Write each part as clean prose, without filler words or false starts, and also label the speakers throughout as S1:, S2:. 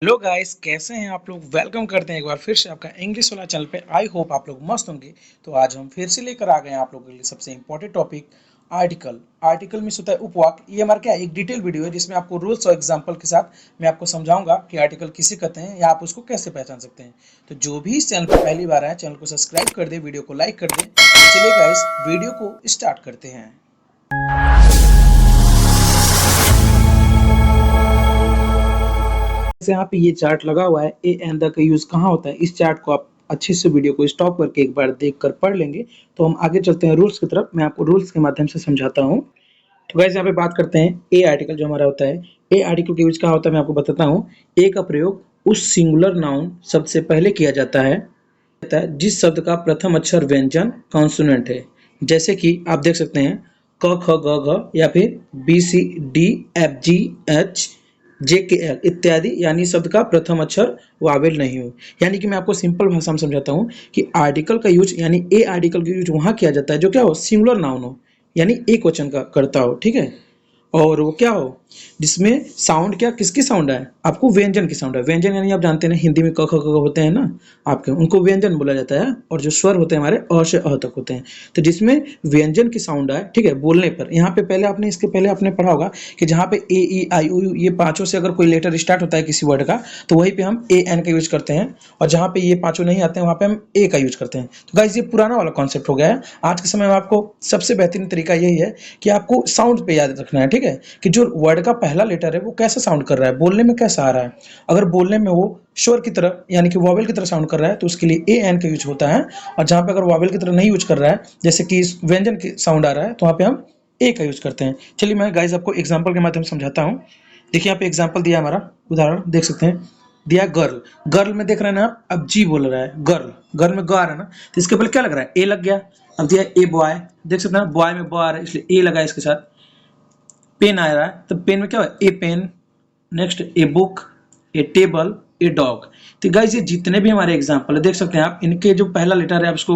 S1: Hello guys, कैसे हैं आप लोग। वेलकम करते हैं एक बार फिर से आपका इंग्लिश वाला चैनल पे। आई होप आप लोग मस्त होंगे। तो आज हम फिर से लेकर आ गए हैं आप लोगों के लिए सबसे इंपॉर्टेंट टॉपिक, आर्टिकल। आर्टिकल में होता है उपवाक्य। ये हमारा क्या है, एक डिटेल वीडियो है जिसमें आपको रूल्स और एग्जांपल के साथ मैं आपको समझाऊंगा कि आर्टिकल किसे कहते हैं या आप उसको कैसे पहचान सकते हैं। तो जो भी इस चैनल पर पहली बार आए, चैनल को सब्सक्राइब कर दे, वीडियो को लाइक कर दे। तो चलिए गाइस, वीडियो को स्टार्ट करते हैं। जैसे यहाँ पे ये चार्ट लगा हुआ है, ए एंड द का यूज कहाँ होता है, इस चार्ट को आप अच्छे से वीडियो को स्टॉप करके एक बार देख कर पढ़ लेंगे। तो हम आगे चलते हैं रूल्स की तरफ। मैं आपको रूल्स के माध्यम से समझाता हूँ। तो वैसे यहाँ पे बात करते हैं ए आर्टिकल जो हमारा होता है। ए आर्टिकल का यूज कहाँ होता है मैं आपको बताता हूँ। ए का प्रयोग उस सिंगुलर नाउन शब्द से पहले किया जाता है जिस शब्द का प्रथम अक्षर व्यंजन कॉन्सोनेंट है। जैसे कि आप देख सकते हैं क ख ग घ या फिर B C D F G H J K L इत्यादि, यानी शब्द का प्रथम अक्षर वावेल नहीं हो। यानी कि मैं आपको सिंपल भाषा में समझाता हूँ कि आर्टिकल का यूज यानी ए आर्टिकल का यूज वहाँ किया जाता है जो क्या हो, सिंगुलर नाउन हो, यानी एक वचन का करता हो। ठीक है, और वो क्या हो जिसमें साउंड क्या किसकी साउंड है, आपको व्यंजन की साउंड है। व्यंजन यानी आप जानते हैं हिंदी में क ख ग होते हैं ना आपके, उनको व्यंजन बोला जाता है। और जो स्वर होते हैं हमारे अ से अ तक होते हैं। तो जिसमें व्यंजन की साउंड है, ठीक है, बोलने पर। यहाँ पे पहले आपने इसके पहले आपने पढ़ा होगा कि जहाँ पे ए ई आई ओ यू ये पांचों से अगर कोई लेटर स्टार्ट होता है किसी वर्ड का, तो वहीं पे हम ए एन का यूज करते हैं। और जहाँ पे ये पांचों नहीं आते हैं वहाँ पे हम ए का यूज करते हैं। तो गाइस, ये पुराना वाला कॉन्सेप्ट हो गया है। आज के समय में आपको सबसे बेहतरीन तरीका यही है कि आपको साउंड पे याद रखना है। ठीक है, कि जो वर्ड का पहला लेटर है वो कैसा साउंड कर रहा है, बोलने में कैसा आ रहा है। अगर बोलने में वो स्वर की तरह यानी कि वॉवेल की तरह साउंड कर रहा है तो उसके लिए ए एन का यूज होता है। और जहाँ पे अगर वॉवेल की तरह नहीं यूज कर रहा है, जैसे कि व्यंजन की साउंड आ रहा है, तो वहाँ पे हम ए का यूज करते हैं। चलिए मैं गाइस आपको एग्जाम्पल के माध्यम से समझाता हूँ। देखिए यहाँ पे एग्जाम्पल दिया है, हमारा उदाहरण देख सकते हैं। दिया गर्ल। गर्ल में देख रहे हैं ना आप, अब जी बोल रहा है गर्ल। गर्ल में ग आ रहा है ना, तो इसके पहले क्या लग रहा है, ए लग गया। अब दिया ए बॉय, देख सकते हैं बॉय में ब आ रहा है इसलिए ए लगा इसके साथ। पेन आ रहा है तो पेन में क्या हुआ, a pen. Next a book, a table, a dog. तो गाइस ये जितने भी हमारे एग्जाम्पल है देख सकते हैं आप, इनके जो पहला लेटर है आप इसको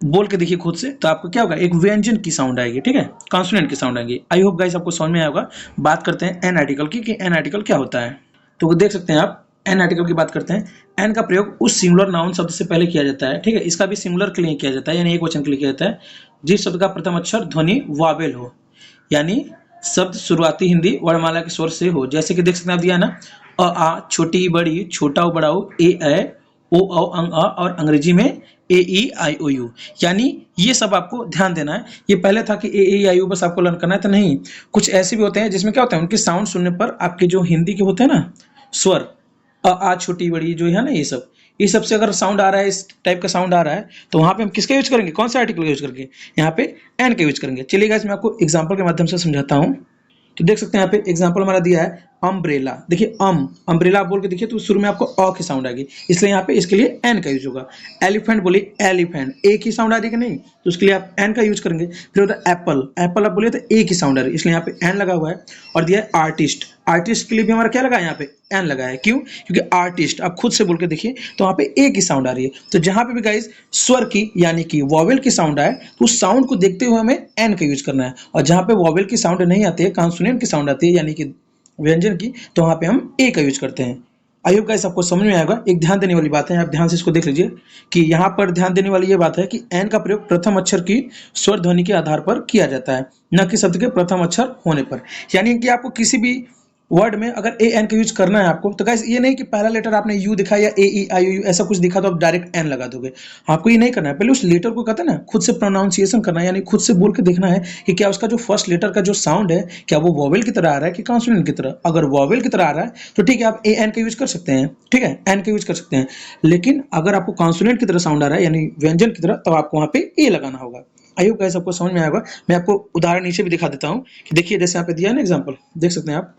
S1: बोल के देखिए खुद से, तो आपको क्या होगा, एक व्यंजन की साउंड आएगी। ठीक है, कॉन्सोनेंट की साउंड आएगी। आई होप गाइस आपको समझ में आया होगा। बात करते हैं एन आर्टिकल की कि एन आर्टिकल क्या होता है। तो वो देख सकते हैं आप, एन आर्टिकल की बात करते हैं। एन का प्रयोग उस सिंगुलर नाउन शब्द से पहले किया जाता है। ठीक है, इसका भी सिंगुलर के लिए किया जाता है, यानी एक वचन के लिए किया जाता है, जिस शब्द का प्रथम अक्षर ध्वनि वावेल हो, यानी शब्द शुरुआती हिंदी वर्णमाला के स्वर से हो। जैसे कि देख सकते हैं आप दिया ना, अ आ, छोटी बड़ी, छोटा बड़ाओ, ए ओ औ अंग अ, और अंग्रेजी में ए ई आई ओ यू। यानी ये सब आपको ध्यान देना है। ये पहले था कि ए ई आई ओ बस आपको लर्न करना है, तो नहीं, कुछ ऐसे भी होते हैं जिसमें क्या होता है, उनके साउंड सुनने पर आपके जो हिंदी के होते हैं ना स्वर, अ आ छोटी बड़ी जो है ना, ये सब से अगर साउंड आ रहा है, इस टाइप का साउंड आ रहा है, तो वहां पे हम किसका यूज करेंगे, कौन सा आर्टिकल का यूज करेंगे, यहाँ पे एन का यूज करेंगे। चलिए गाइस मैं आपको एग्जांपल के माध्यम से समझाता हूँ। तो देख सकते हैं यहाँ पे एग्जांपल हमारा दिया है अम्ब्रेला। देखिए अम्ब्रेला आप बोल के देखिए तो शुरू में आपको अ की साउंड आएगी, इसलिए यहाँ पे इसके लिए एन का यूज होगा। एलिफेंट बोलिए एलिफेंट, ए की साउंड आ रही है कि नहीं, तो उसके लिए आप एन का यूज करेंगे। फिर होता है एप्पल, एप्पल आप बोलिए तो ए की साउंड आ रही है, इसलिए यहाँ पे एन लगा हुआ है। और दिया है आर्टिस्ट, आर्टिस्ट के लिए भी हमारा क्या लगा है, यहाँ पे एन लगा है। क्यों, क्योंकि आर्टिस्ट आप खुद से बोल के देखिए तो वहाँ पे ए की साउंड आ रही है। तो जहाँ पे भी गाइस स्वर की यानी कि वॉवेल की साउंड आए, तो उस साउंड को देखते हुए हमें एन का यूज करना है। और जहाँ पे वॉवेल की साउंड नहीं आती है, कॉन्सोनेंट की साउंड आती है यानी कि व्यंजन की, तो वहाँ पे हम ए का यूज करते हैं। आई होप गाइस आपको समझ में आएगा। एक ध्यान देने वाली बात है, आप ध्यान से इसको देख लीजिए कि यहाँ पर ध्यान देने वाली ये बात है कि एन का प्रयोग प्रथम अक्षर की स्वर ध्वनि के आधार पर किया जाता है, न कि शब्द के प्रथम अक्षर होने पर। यानी कि आपको किसी भी वर्ड में अगर ए एन का यूज करना है आपको, तो गाइस ये नहीं कि पहला लेटर आपने यू दिखा या ए ई आई ओ यू ऐसा कुछ दिखा तो आप डायरेक्ट एन लगा दोगे। आपको ये नहीं करना है, पहले उस लेटर को कहते हैं ना खुद से प्रोनाउंसिएशन करना है, यानी खुद से बोल के देखना है कि क्या उसका जो फर्स्ट लेटर का जो साउंड है, क्या वो वॉवेल की तरह आ रहा है कि कॉन्सोनेंट की तरह। अगर वॉवेल की तरह आ रहा है तो ठीक है, आप ए एन का यूज कर सकते हैं। ठीक है, एन का यूज कर सकते हैं। लेकिन अगर आपको कॉन्सोनेंट की तरह साउंड आ रहा है यानी व्यंजन की तरह, तब आपको वहां पे ए लगाना होगा। आई होप गाइस आपको समझ में आएगा। मैं आपको उदाहरण नीचे भी दिखा देता हूँ कि देखिए, जैसे यहाँ पे दिया है ना एग्जाम्पल, देख सकते हैं आप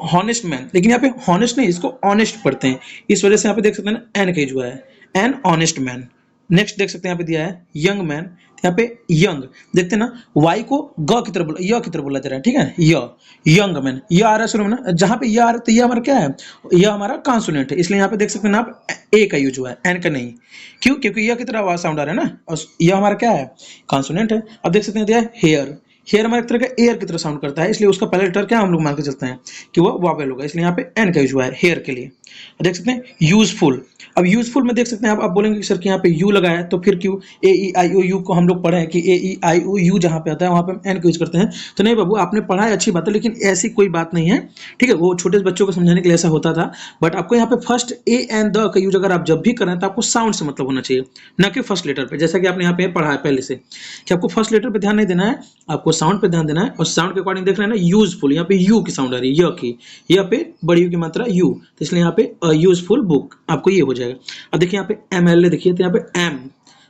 S1: हॉनेस्ट मैन, लेकिन यहाँ पे हॉनेस्ट नहीं, इसको ऑनेस्ट पढ़ते हैं, इस वजह से यहाँ पे देख सकते हैं ना एन का यूज हुआ है, एन ऑनेस्ट मैन। नेक्स्ट देख सकते हैं यहाँ पे दिया है यंग मैन, यहाँ पे यंग देखते हैं ना, वाई को ग की तरफ बोला, य की तरफ बोला जा रहा है। ठीक है, यंग मैन, य आ रहा है शुरू में ना, जहाँ पे य आ रहा है तो ये हमारा क्या है, यह हमारा कॉन्सोनेंट है, इसलिए यहाँ पे देख सकते हैं ना आप ए का यूज हुआ है, एन का नहीं। क्यों, क्योंकि य की तरह आवाज साउंड आ रहा है ना, और यह हमारा क्या है, कॉन्सोनेंट है। अब देख सकते हैं दिया है हेयर, हेयर हमारा एक तरह का एयर की तरह साउंड करता है, इसलिए उसका पहला लेटर क्या हम लोग मान के चलते हैं कि वो वॉवेल होगा, इसलिए यहाँ पे एन का यूज हुआ है हेयर के लिए। देख सकते हैं यूजफुल, अब यूजफुल में देख सकते हैं आप बोलेंगे कि सर कि यहाँ पे यू लगा है तो फिर क्यों, ए ई आई ओ यू को हम लोग पढ़े हैं कि ए ई आई ओ यू जहाँ पे आता है वहाँ पे हम एन का यूज करते हैं। तो नहीं बाबू, आपने पढ़ा है, अच्छी बात है, लेकिन ऐसी कोई बात नहीं है, ठीक है, वो छोटे बच्चों को समझाने के लिए ऐसा होता था। बट आपको यहाँ पे फर्स्ट ए एंड द का यूज अगर आप जब भी करें तो आपको साउंड से मतलब होना चाहिए, न कि फर्स्ट लेटर पे, जैसा कि आपने यहाँ पे पढ़ा है पहले से कि आपको फर्स्ट लेटर पे ध्यान नहीं देना है, आपको साउंड पे ध्यान देना है। और साउंड के अकॉर्डिंग देख रहे हैं ना, यूजफुल, यहाँ पे यू की साउंड आ रही है, य की, यहाँ पे बड़ी यू की मात्रा यू, तो इसलिए यहाँ पे यूजफुल बुक आपको ये हो जाएगा। अब देखिए यहाँ पे एम एल ए, देखिए तो यहाँ पे एम,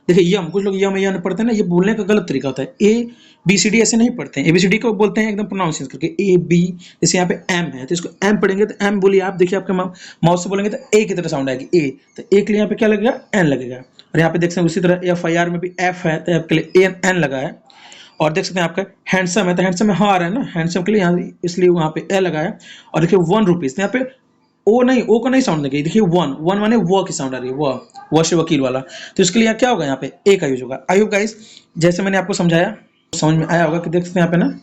S1: देखिए यम, कुछ लोग यम यम पढ़ते हैं ना, ये बोलने का गलत तरीका होता है, ए बी सी डी ऐसे नहीं पढ़ते हैं, ए बी सी डी को बोलते हैं एकदम प्रोनाउंसिएशन करके ए बी, जैसे यहाँ पे एम है तो इसको एम पढ़ेंगे तो एम बोलिए आप, देखिए आपके माउथ से बोलेंगे तो ए की तरह साउंड आएगी, ए, तो ए के लिए यहाँ पे क्या लगेगा, एन लगेगा। और यहाँ पे देख सकते हैं उसी तरह एफ आई आर में भी एफ है तो एफ के लिए एन एन लगा है। और देख सकते हैं आपका हैंडसम है तो हैंडसम में हाँ आ रहा है ना, हैंडसम के लिए यहाँ इसलिए वहाँ पे ए लगा है। और देखिए 1 रुपीज, यहाँ पे ओ नहीं, ओ का नहीं साउंड लगी, देखिए वन वन माने वो की साउंड आ रही है, वो से वकील वाला, तो इसके लिए क्या होगा, यहाँ पे ए का यूज होगा। आई होप गाइस जैसे मैंने आपको समझाया समझ में आया होगा कि देख सकते हैं यहाँ पे ना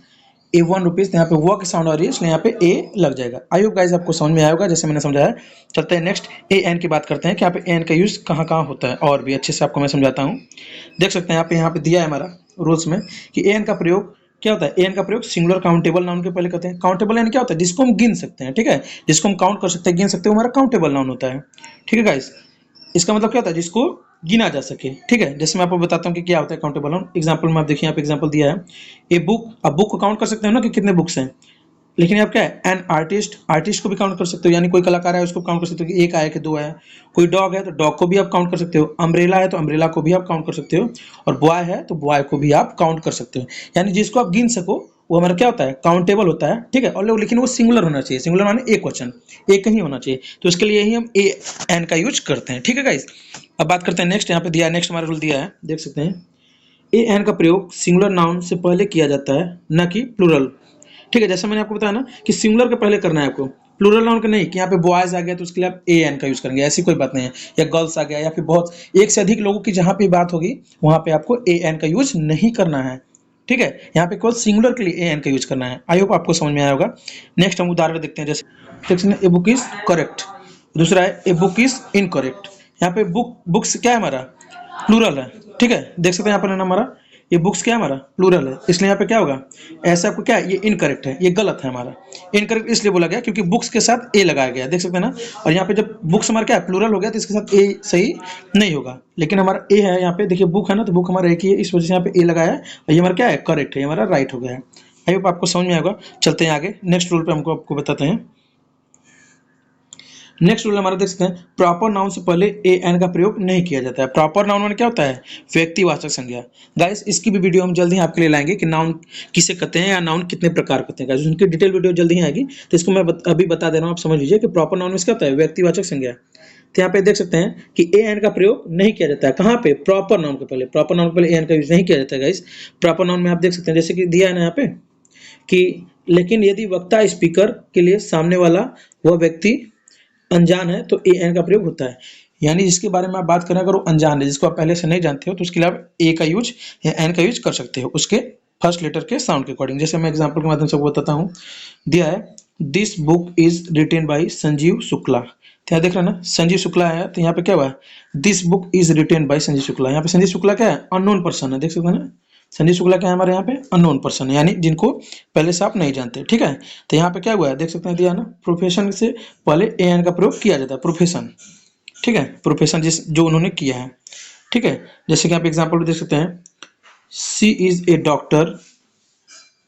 S1: ए 1 रुपीज, यहाँ पे वो की साउंड आ रही है इसलिए यहाँ पे ए लग जाएगा। आई होप गाइस आपको समझ में आया होगा जैसे मैंने समझाया। चलते हैं नेक्स्ट ए एन की बात करते हैं कि यहाँ पे एन का यूज कहाँ कहाँ होता है, और भी अच्छे से आपको मैं समझाता हूँ। देख सकते हैं यहाँ पे दिया है हमारा रूल्स में कि ए एन का प्रयोग क्या होता है, एन का प्रयोग सिंगुलर काउंटेबल नाउन के पहले करते हैं। काउंटेबल यानी क्या होता है, जिसको हम गिन सकते हैं, ठीक है, जिसको हम काउंट कर सकते हैं, गिन सकते हैं, वो हमारा काउंटेबल नाउन होता है, ठीक है गाइस। इसका मतलब क्या होता है, जिसको गिना जा सके, ठीक है। जैसे मैं आपको बताता हूँ कि क्या होता है काउंटेबल नाउन। एग्जांपल में आप देखिए, यहाँ पे एग्जांपल दिया है ए बुक, अब बुक को काउंट कर सकते हो ना कि कितने बुक्स हैं, लेकिन आप क्या है एन आर्टिस्ट, आर्टिस्ट को भी काउंट कर सकते हो, यानी कोई कलाकार है उसको काउंट कर सकते हो कि एक आया कि दो आया। कोई डॉग है तो डॉग को भी आप काउंट कर सकते हो, अम्ब्रेला है तो अम्ब्रेला को भी आप काउंट कर सकते हो, और बॉय है तो बॉय को भी आप काउंट कर सकते हो। यानी जिसको आप गिन सको वो हमारा क्या होता है, काउंटेबल होता है, ठीक है। और लोग लेकिन वो सिंगुलर होना चाहिए, सिंगुलर माने एक क्वेश्चन, एक ही होना चाहिए, तो इसके लिए ही हम ए एन का यूज करते हैं, ठीक है गाइस। अब बात करते हैं नेक्स्ट, यहाँ पे दिया है, नेक्स्ट हमारा रूल दिया है, देख सकते हैं ए एन का प्रयोग सिंगुलर नाउन से पहले किया जाता है, न कि प्लूरल, ठीक है। जैसे मैंने आपको बताया ना कि सिंगुलर के पहले करना है आपको, प्लूरल नाउन का नहीं कि यहाँ पे बॉयज आ गया तो उसके लिए आप ए एन का यूज करेंगे, ऐसी कोई बात नहीं है। या गर्ल्स आ गया या फिर बहुत एक से अधिक लोगों की जहाँ पे बात होगी वहाँ पे आपको ए एन का यूज नहीं करना है, ठीक है। यहाँ पे केवल सिंगुलर के लिए ए एन का यूज करना है। आई होप आपको समझ में आया होगा। नेक्स्ट हम उदाहरण देखते हैं, जैसे ए बुक इज करेक्ट, दूसरा है ए बुक इज इनकरेक्ट। यहाँ पे बुक्स क्या है हमारा, प्लूरल है, ठीक है। देख सकते हैं यहाँ पर हमारा ये बुक्स क्या है हमारा, प्लूरल है, इसलिए यहाँ पे क्या होगा, ऐसा आपको क्या है, ये इनकरेक्ट है, ये गलत है हमारा। इनकरेक्ट इसलिए बोला गया क्योंकि बुक्स के साथ ए लगाया गया, देख सकते हैं ना। और यहाँ पे जब बुक्स हमारा क्या है, प्लूरल हो गया तो इसके साथ ए सही नहीं होगा, लेकिन हमारा ए है यहाँ पे, देखिए बुक है ना, तो बुक हमारा एक ही है, इस वजह से यहाँ पे ए लगाया है, और ये हमारा क्या है, करेक्ट है, ये हमारा राइट हो गया है। आई होप आपको समझ में आएगा। चलते हैं आगे, नेक्स्ट रूल पे हमको आपको बताते हैं। नेक्स्ट रूल हमारा देख सकते हैं, प्रॉपर नाउन से पहले ए एन का प्रयोग नहीं किया जाता है। प्रॉपर नाउन में क्या होता है, व्यक्तिवाचक संज्ञा। गाइस इसकी भी वीडियो हम जल्द ही आपके लिए लाएंगे कि नाउन किसे कहते हैं या नाउन कितने प्रकार कहते हैं, गाइस उनकी डिटेल वीडियो जल्द ही आएगी, तो इसको मैं अभी बता दे रहा हूँ, आप समझ लीजिए कि प्रॉपर नाउन में क्या होता है, व्यक्तिवाचक संज्ञा। तो यहाँ पे देख सकते हैं कि ए एन का प्रयोग नहीं किया जाता है, कहाँ पे, प्रॉपर नाउन के पहले, प्रॉपर नाउन के पहले ए एन का यूज नहीं किया जाता है गाइस। प्रॉपर नाउन में आप देख सकते हैं जैसे कि दिया है ना यहाँ पे कि लेकिन यदि वक्ता स्पीकर के लिए सामने वाला वह व्यक्ति अनजान है तो ए एन का प्रयोग होता है। यानी जिसके बारे में आप बात करें, अगर वो अनजान है, जिसको आप पहले से नहीं जानते हो, तो उसके लिए आप ए का यूज या एन का यूज कर सकते हो उसके फर्स्ट लेटर के साउंड के अकॉर्डिंग। जैसे मैं एग्जांपल के माध्यम से बताता हूँ, दिया है this book is written by Sanjeev Shukla. तो यहाँ देख रहे हैं ना, संजीव शुक्ला है, तो यहाँ पे क्या हुआ है, this book is written by Sanjeev Shukla. यहाँ पे संजीव शुक्ला क्या है, अननोन पर्सन है, देख सकते हैं ना, संजीव शुक्ला क्या है हमारे यहाँ पे, अननोन पर्सन है, यानी जिनको पहले से आप नहीं जानते, ठीक है। तो यहाँ पे क्या हुआ है, देख सकते हैं दिया ना, प्रोफेशन से पहले ए एन का प्रयोग किया जाता है, प्रोफेशन, ठीक है, प्रोफेशन जो उन्होंने किया है, ठीक है। जैसे कि आप एग्जाम्पल देख सकते हैं, सी इज ए डॉक्टर,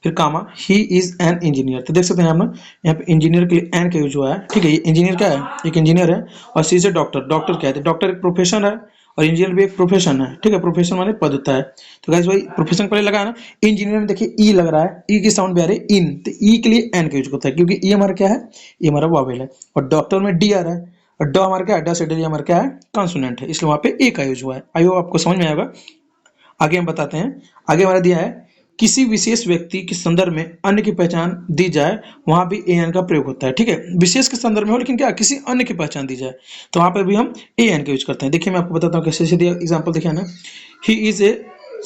S1: फिर कामा ही इज एन इंजीनियर। तो देख सकते हैं आप ना, यहाँ पे इंजीनियर के लिए एन का यूज हुआ है, ठीक है। ये इंजीनियर क्या है, एक इंजीनियर है, और सी इज ए डॉक्टर, डॉक्टर क्या है, डॉक्टर एक प्रोफेशन है, और इंजीनियर भी एक प्रोफेशन है, ठीक है। प्रोफेशन माने पद होता है, तो गाइस भाई प्रोफेशन पहले लगा है ना। इंजीनियर में देखिए ई लग रहा है, ई की साउंड भी आ रही है इन, तो ई के लिए एन का यूज होता है, क्योंकि ई हमारा क्या है, ये हमारा वॉवेल है। और डॉक्टर में डी आ रहा है, और ड हमारा क्या है, ड से डी हमारा क्या है, कॉन्सोनेंट है, इसलिए वहाँ पे ए का यूज हुआ है। आई होप आपको समझ में आएगा। आगे हम बताते हैं, आगे हमारा दिया है किसी विशेष व्यक्ति के संदर्भ में अन्य की पहचान दी जाए, वहां भी ए एन का प्रयोग होता है, ठीक है। विशेष के संदर्भ में हो, लेकिन क्या किसी अन्य की पहचान दी जाए तो वहां पर भी हम ए एन का यूज करते हैं। देखिए मैं आपको बताता हूँ कैसे, सीधे एग्जांपल देखिए ना, he is a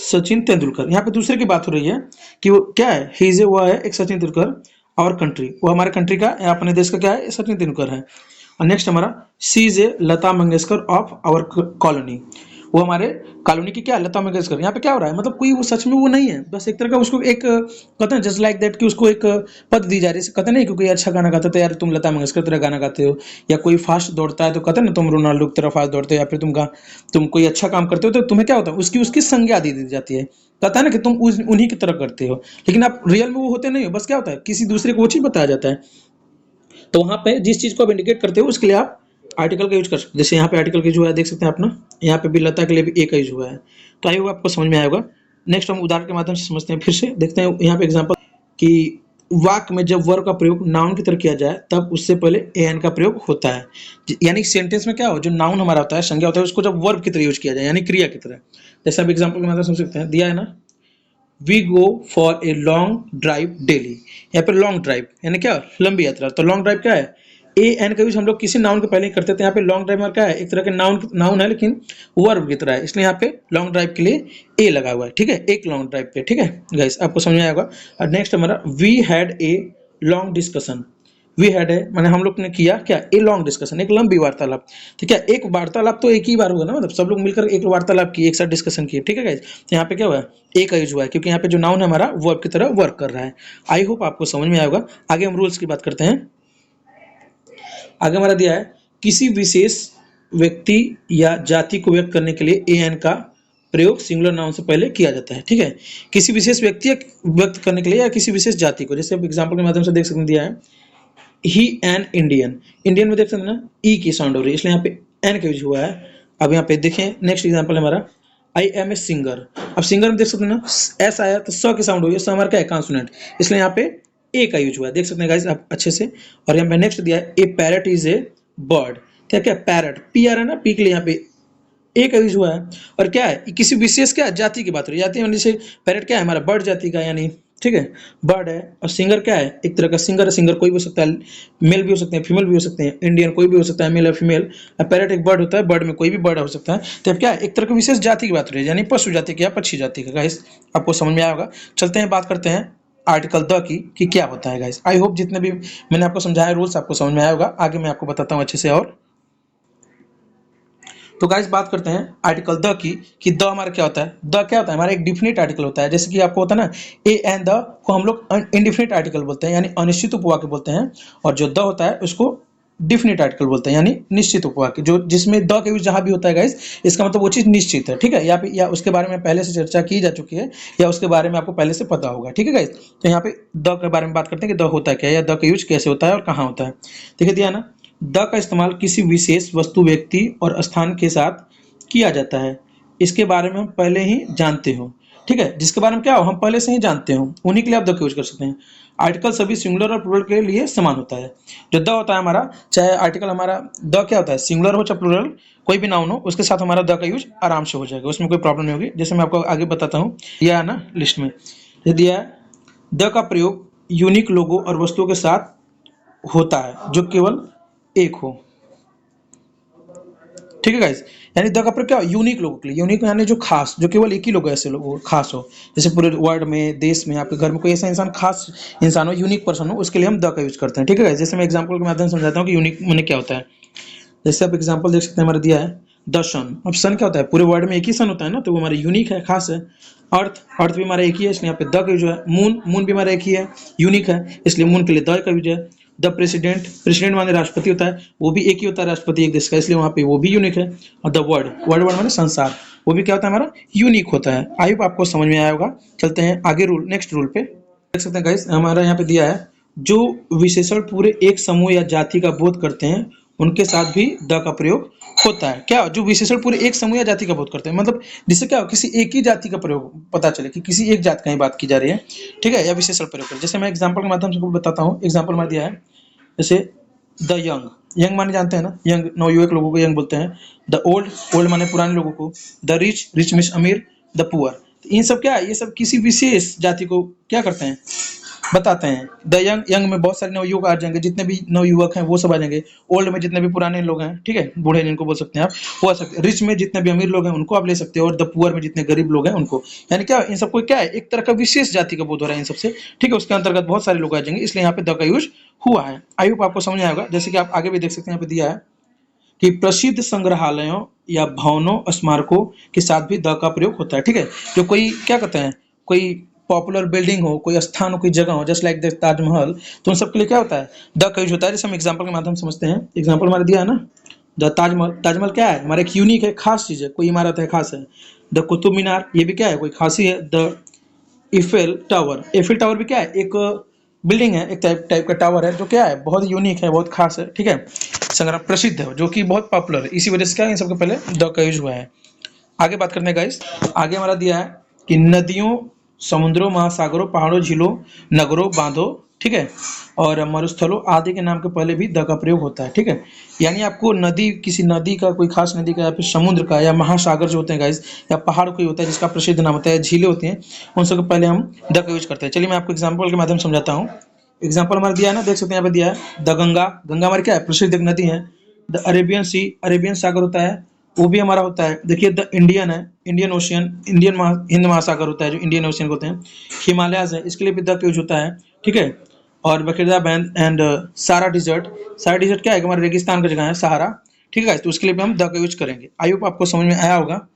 S1: Sachin Tendulkar. यहाँ पे दूसरे की बात हो रही है कि वो क्या है, ही इज ए, वो है एक सचिन तेंदुलकर, और कंट्री, वो हमारे कंट्री का, अपने देश का क्या है, सचिन तेंदुलकर है। और नेक्स्ट हमारा, C is a Lata Mangeshkar of our colony, वो हमारे कॉलोनी की क्या है, लता मंगेशकर। यहाँ पे क्या हो रहा है, मतलब कोई वो सच में वो नहीं है, बस एक तरह का उसको एक कहते हैं जस्ट लाइक दैट कि उसको एक पद दी जा रही है, कहते नहीं कि कोई अच्छा गाना गाता है तो यार तुम लता मंगेशकर तरह गाना गाते हो, या कोई फास्ट दौड़ता है तो कहते हैं ना तुम रोनाल्डो की तरह फास्ट दौड़ते हो, या फिर तुम कोई अच्छा काम करते हो तो तुम्हें क्या होता है, उसकी उसकी संज्ञा दे दी जाती है, कहता है ना कि तुम उन्हीं की तरह करते हो, लेकिन आप रियल में वो होते नहीं हो, बस क्या होता है किसी दूसरे को वो चीज बताया जाता है। तो वहां पे जिस चीज को आप इंडिकेट करते हो उसके लिए आप आर्टिकल का यूज कर सकते हो। जैसे यहाँ पे आर्टिकल का यूज हुआ है, देख सकते हैं आप ना, यहाँ पे भी लता के लिए भी ए का यूज हुआ है। तो आई होप आपको समझ में आया होगा। नेक्स्ट हम उदाहरण के माध्यम से समझते हैं, फिर से देखते हैं यहाँ पे एग्जाम्पल कि वाक्य में जब वर्ब का प्रयोग नाउन की तरह किया जाए तब उससे पहले ए एन का प्रयोग होता है। यानी सेंटेंस में क्या हो, जो नाउन हमारा होता है, संज्ञा होता है, उसको जब वर्ब की तरह यूज किया जाए, यानी क्रिया की तरह। जैसे आप एग्जाम्पल के माध्यम से समझ सकते हैं, दिया है ना, we go for a long drive daily. यहाँ पे लॉन्ग ड्राइव यानी क्या, लंबी यात्रा। तो लॉन्ग ड्राइव क्या है, ए एन का यूज हम लोग किसी नाउन के पहले ही करते थे। यहाँ पे लॉन्ग ड्राइव क्या है, एक तरह के नाउन है लेकिन वर्ब की तरह है, इसलिए यहाँ पे लॉन्ग ड्राइव के लिए ए लगा हुआ है, ठीक है, एक लॉन्ग ड्राइव पे, ठीक है गाइस, आपको समझ में आएगा। और नेक्स्ट हमारा, we had a long discussion. We had है मैंने हम लोग ने किया क्या, ए लॉन्ग डिस्कशन, एक लंबी वार्तालाप। ठीक है, एक वार्तालाप तो एक ही बार होगा ना, मतलब सब लोग मिलकर एक वार्तालाप किए, एक साथ डिस्कशन किए, ठीक है गाइस। तो यहाँ पे क्या हुआ है, ए का यूज हुआ है, क्योंकि यहाँ पे जो नाउन है हमारा वर्ब की तरह वर्क कर रहा है। आई होप आपको समझ में आएगा। आगे हम रूल्स की बात करते हैं। आगे हमारा दिया है, किसी विशेष व्यक्ति या जाति को व्यक्त करने के लिए ए एन का प्रयोग सिंगुलर नाउन से पहले किया जाता है, ठीक है, किसी विशेष व्यक्ति व्यक्त करने के लिए या किसी विशेष जाति को। जैसे एग्जाम्पल के माध्यम से देख सकते हैं, दिया है ही एन इंडियन, इंडियन में देख सकते हैं ना, ई की साउंड हो रही है, इसलिए यहाँ पे एन का यूज हुआ है। अब यहाँ पे देखें, नेक्स्ट एग्जाम्पल हमारा, आई एम ए सिंगर। अब सिंगर में देख सकते हैं ना, एस आया तो स की साउंड हुई है, स हमारा क्या है, कॉन्सोनेंट, इसलिए यहाँ पे ए का यूज हुआ है, देख सकते हैं गाइस आप अच्छे से। और यहाँ पे नेक्स्ट दिया है, ए पैरट इज ए बर्ड। क्या क्या, पैरट, पी आ रहा है ना, पी के लिए यहाँ पे ए का यूज हुआ है। और क्या है, किसी विशेष क्या जाति की बात हो रही है, जाति मतलब जैसे पैरट क्या है हमारा, बर्ड जाति का, यानी ठीक है बर्ड है। और सिंगर क्या है, एक तरह का सिंगर है, सिंगर कोई भी हो सकता है, मेल भी हो सकते हैं, फीमेल भी हो सकते हैं, इंडियन कोई भी हो सकता है, मेल या फीमेल। पैरट एक बर्ड होता है, बर्ड में कोई भी बर्ड हो सकता है। तो अब क्या है, एक तरह की विशेष जाति की बात हो रही है, यानी पशु जाति की या पक्षी जाति का। गाइस आपको समझ में आएगा। चलते हैं बात करते हैं आर्टिकल द की कि क्या होता है। गाइस आई होप जितने भी मैंने आपको समझाया रूल्स आपको समझ में आया होगा। आगे मैं आपको बताता हूँ अच्छे से। और तो गाइस बात करते हैं आर्टिकल द की कि द हमारा क्या होता है। द क्या होता है, हमारा एक डिफिनिट आर्टिकल होता है, जैसे कि आपको होता है ना, ए एंड द को हम लोग इनडिफिनिट आर्टिकल बोलते हैं, यानी अनिश्चित उपवाक्य बोलते हैं। और जो द होता है उसको डिफिनिट आर्टिकल बोलते हैं, यानी निश्चित उपवाक्य, जो जिसमें द का यूज जहां भी होता है गाइस, इसका मतलब वो चीज निश्चित है, ठीक है, या उसके बारे में पहले से चर्चा की जा चुकी है, या उसके बारे में आपको पहले से पता होगा, ठीक है गाइस। तो यहाँ पे द के बारे में बात करते हैं कि द होता है क्या, या द का यूज कैसे होता है और कहाँ होता है। ठीक है, दिया ना, द का इस्तेमाल किसी विशेष वस्तु, व्यक्ति और स्थान के साथ किया जाता है, इसके बारे में हम पहले ही जानते हो, ठीक है, जिसके बारे में क्या हो हम पहले से ही जानते हो, उन्हीं के लिए आप द का यूज कर सकते हैं। आर्टिकल सभी सिंगुलर और प्लूरल के लिए समान होता है। जो द होता है हमारा, चाहे आर्टिकल हमारा द क्या होता है, सिंगुलर हो चाहे प्लूरल, कोई भी नाउन हो, उसके साथ हमारा द का यूज आराम से हो जाएगा, उसमें कोई प्रॉब्लम नहीं होगी। जैसे मैं आपको आगे बताता हूँ, यह है ना लिस्ट में ये दिया है, द का प्रयोग यूनिक लोगो और वस्तुओं के साथ होता है जो केवल एक हो, ठीक है गाइस। यानी द का प्रयोग क्या, यूनिक लोगों के लिए, यूनिक यानी जो खास, जो केवल एक ही लोग ऐसे लोग खास हो, जैसे पूरे वर्ल्ड में, देश में, आपके घर में कोई ऐसा इंसान, खास इंसान हो, यूनिक पर्सन हो, उसके लिए हम द का यूज करते हैं, ठीक है गाइस। जैसे मैं एग्जांपल के माध्यम से समझाता हूँ कि यूनिक माने क्या होता है। जैसे आप एग्जांपल देख सकते हैं, हमारा दिया है द सन। अब सन क्या होता है, पूरे वर्ल्ड में एक ही सन होता है ना, तो वो हमारा यूनिक है, खास है। अर्थ भी हमारा एक ही है, इसलिए यहाँ पे द का यूज है। मून भी हमारा एक ही है, यूनिक है, इसलिए मून के लिए द का यूज है। द प्रेसिडेंट माने राष्ट्रपति होता है, वो भी एक ही होता है, राष्ट्रपति एक देश का, इसलिए वहाँ पे वो भी यूनिक है। और द वर्ड माने संसार, वो भी क्या होता है हमारा, यूनिक होता है। आई होप आपको समझ में आया होगा। चलते हैं आगे नेक्स्ट रूल पे। देख सकते हैं गाइस, हमारा यहाँ पे दिया है, जो विशेषण पूरे एक समूह या जाति का बोध करते हैं उनके साथ भी द का प्रयोग होता है। क्या, जो विशेषण पूरे एक समूह या जाति का बोध करते हैं, मतलब जिससे क्या हो, किसी एक ही जाति का प्रयोग पता चले कि किसी एक जात का ही बात की जा रही है, ठीक है, या विशेषण प्रयोग कर। जैसे मैं एग्जांपल के माध्यम से बताता हूँ। एग्जांपल में दिया है, जैसे द यंग माने जानते हैं ना, यंग नवयुवक लोगों को यंग बोलते हैं। द ओल्ड माने पुराने लोगों को। द रिच मीन्स अमीर। द पुअर, इन सब क्या है, ये सब किसी विशेष जाति को क्या करते हैं, बताते हैं। द यंग, यंग में बहुत सारे नवयुवक आ जाएंगे, जितने भी नवयुवक हैं वो सब आ जाएंगे। ओल्ड में जितने भी पुराने लोग हैं, ठीक है, बूढ़े जिनको बोल सकते हैं आप, वो आ सकते हैं। रिच में जितने भी अमीर लोग हैं उनको आप ले सकते हो, और द पुअर में जितने गरीब लोग हैं उनको। यानी क्या, इन सबको क्या है, एक तरह का विशेष जाति का बोध हो रहा है इन सबसे, ठीक है, उसके अंतर्गत बहुत सारे लोग आ जाएंगे, इसलिए यहाँ पे द का यूज हुआ है। आई होप आपको समझ आएगा। जैसे कि आप आगे भी देख सकते हैं, यहाँ पे दिया है कि प्रसिद्ध संग्रहालयों या भवनों, स्मारकों के साथ भी द का प्रयोग होता है, ठीक है। जो कोई क्या कहते हैं, कोई पॉपुलर बिल्डिंग हो, कोई स्थान हो, कोई जगह हो, जस्ट लाइक द ताजमहल, तो उन सब के लिए क्या होता है, द का यूज होता है। जैसे हम एग्जाम्पल के माध्यम से समझते हैं। एग्जाम्पल हमारा दिया है ना, द ताजमहल। ताजमहल क्या है, हमारा एक यूनिक है, खास चीज है, कोई इमारत है, खास है। द कुतुब मीनार, ये भी क्या है, कोई खासी है। The Eiffel tower, Eiffel tower भी क्या है, एक बिल्डिंग है, एक टाइप का टावर है, जो क्या है, बहुत यूनिक है, बहुत खास है, ठीक है, संग्रह प्रसिद्ध है, जो कि बहुत पॉपुलर है। इसी वजह से क्या है, इन सबके पहले द का यूज हुआ है। आगे बात करते हैं गाइस। आगे हमारा दिया है कि नदियों, समुद्रों, महासागरों, पहाड़ों, झीलों, नगरों, बांधों, ठीक है, और मरुस्थलों आदि के नाम के पहले भी द का प्रयोग होता है, ठीक है। यानी आपको नदी, किसी नदी का, कोई खास नदी का, या फिर समुद्र का, या महासागर जो होते हैं गाइस, या पहाड़ कोई होता है जिसका प्रसिद्ध नाम होता है, झीलें होती हैं, उन सबके पहले हम द का यूज करते हैं। चलिए मैं आपको एग्जाम्पल के माध्यम से समझाता हूँ। एग्जाम्पल हमारा दिया है ना, देख सकते हैं यहाँ पे दिया है, द गंगा। गंगा हमारी क्या है, प्रसिद्ध एक नदी है। द अरेबियन सी, अरेबियन सागर होता है, वो भी हमारा होता है। देखिए द इंडियन है, इंडियन ओशियन, हिंद महासागर होता है, जो इंडियन ओशियन होते हैं। हिमालयाज है, इसके लिए भी द का यूज होता है, ठीक है। और बकेदा बैंड एंड सारा डिजर्ट। सारा डिजर्ट क्या है, हमारे रेगिस्तान का जगह है, सहारा, ठीक है। तो उसके लिए भी हम द का यूज करेंगे। आई होप आपको समझ में आया होगा।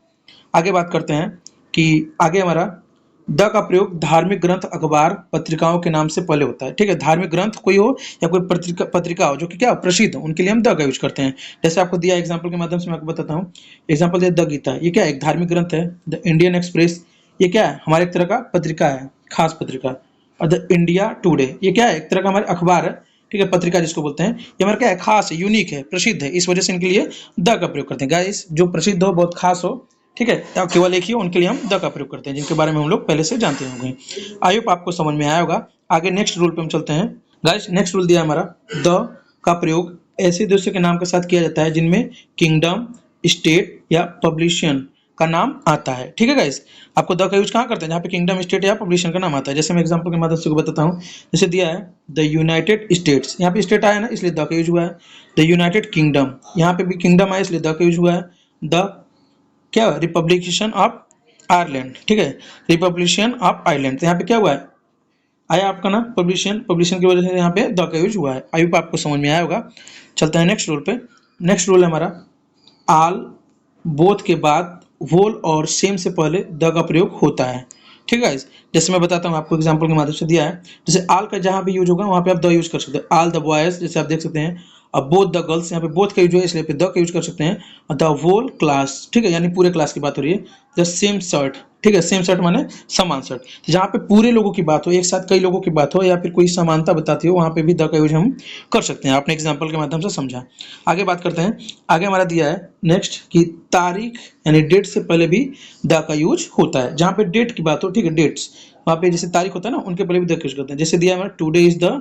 S1: आगे बात करते हैं कि आगे हमारा द का प्रयोग धार्मिक ग्रंथ, अखबार, पत्रिकाओं के नाम से पहले होता है, ठीक है। धार्मिक ग्रंथ कोई हो या कोई पत्रिका हो जो कि क्या प्रसिद्ध हो, उनके लिए हम द का यूज करते हैं। जैसे आपको दिया एग्जाम्पल के माध्यम से मैं आपको बताता हूँ। एग्जाम्पल दिया द गीता, ये क्या है, एक धार्मिक ग्रंथ है। द इंडियन एक्सप्रेस, ये क्या है, हमारे एक तरह का पत्रिका है, खास पत्रिका। और द इंडिया टुडे, ये क्या है, एक तरह का हमारे अखबार है, ठीक है, पत्रिका जिसको बोलते हैं। ये हमारा क्या है, खास है, यूनिक है, प्रसिद्ध है, इस वजह से इनके लिए द का प्रयोग करते हैं। गाइस, जो प्रसिद्ध हो, बहुत खास हो, ठीक है, या केवल एक ही हो, उनके लिए हम द का प्रयोग करते हैं, जिनके बारे में हम लोग पहले से जानते होंगे। आई होप आपको समझ में आया होगा। आगे नेक्स्ट रूल पे हम चलते हैं। गाइस, नेक्स्ट रूल दिया है हमारा, द का प्रयोग ऐसे देशों के नाम के साथ किया जाता है जिनमें किंगडम, स्टेट या पब्लिशन का नाम आता है, ठीक है गाइस। आपको द का यूज कहाँ करते हैं, जहाँ पे किंगडम, स्टेट या पब्लिशन का नाम आता है। जैसे मैं एग्जांपल के माध्यम से बताता हूँ। जैसे दिया है द यूनाइटेड स्टेट्स, यहाँ पे स्टेट आया ना, इसलिए द का यूज हुआ है। द यूनाइटेड किंगडम, यहाँ पे भी किंगडम आया, इसलिए द का यूज हुआ है। द क्या, रिपब्लिकेशन ऑफ आयरलैंड, ठीक है, रिपब्लिशन ऑफ आयरलैंड, तो यहाँ पे क्या हुआ है, आया आपका ना पब्लिशन, पब्लिशन की वजह से यहाँ पे द का यूज हुआ है। आई होप आपको समझ में आया होगा। चलते हैं नेक्स्ट रूल पे। नेक्स्ट रूल है हमारा, आल, बोथ के बाद वोल और सेम से पहले द का प्रयोग होता है, ठीक है गाइस। जैसे मैं बताता हूँ आपको, एग्जांपल के माध्यम से दिया है। जैसे आल का जहाँ भी यूज होगा वहाँ पे आप द यूज कर सकते हैं। आल द बॉयज, जैसे आप देख सकते हैं। अब बोथ द गर्ल्स, यहाँ पे बोथ का यूज है, इसलिए पे द का यूज कर सकते हैं। और द होल क्लास, ठीक है, यानी पूरे क्लास की बात हो रही है। द सेम शर्ट, ठीक है, सेम शर्ट माने समान शर्ट। तो जहाँ पे पूरे लोगों की बात हो, एक साथ कई लोगों की बात हो, या फिर कोई समानता बताती हो, वहाँ पे भी द का यूज हम कर सकते हैं। आपने एग्जाम्पल के माध्यम से समझा। आगे बात करते हैं। आगे हमारा दिया है नेक्स्ट कि तारीख यानी डेट से पहले भी द का यूज होता है। जहाँ पे डेट की बात हो, ठीक है, डेट्स, वहाँ पे जैसे तारीख होता है ना, उनके पहले भी द का यूज करते हैं। जैसे दिया है हमारा, today is the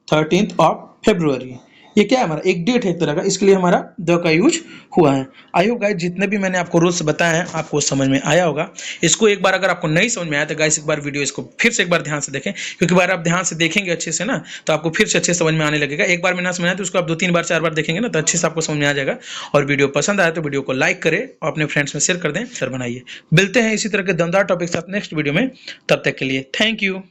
S1: 13th of February, ये क्या है, हमारा एक डेट है एक तरह का, इसके लिए हमारा द का यूज हुआ है। आई होप गाइस, जितने भी मैंने आपको रूल्स बताए हैं आपको समझ में आया होगा। इसको एक बार अगर आपको नहीं समझ में आया तो गाइस एक बार वीडियो इसको फिर से एक बार ध्यान से देखें, क्योंकि बार आप ध्यान से देखेंगे अच्छे से ना, तो आपको फिर से अच्छे समझ में आने लगेगा। एक बार में ना समझ आए तो उसको आप 2-3 बार 4 बार देखेंगे ना, तो अच्छे से आपको समझ में आ जाएगा। और वीडियो पसंद आए तो वीडियो को लाइक करें और अपने फ्रेंड्स में शेयर कर दें, सर बनाइए। मिलते हैं इसी तरह के दमदार टॉपिक के साथ नेक्स्ट वीडियो में, तब तक के लिए थैंक यू।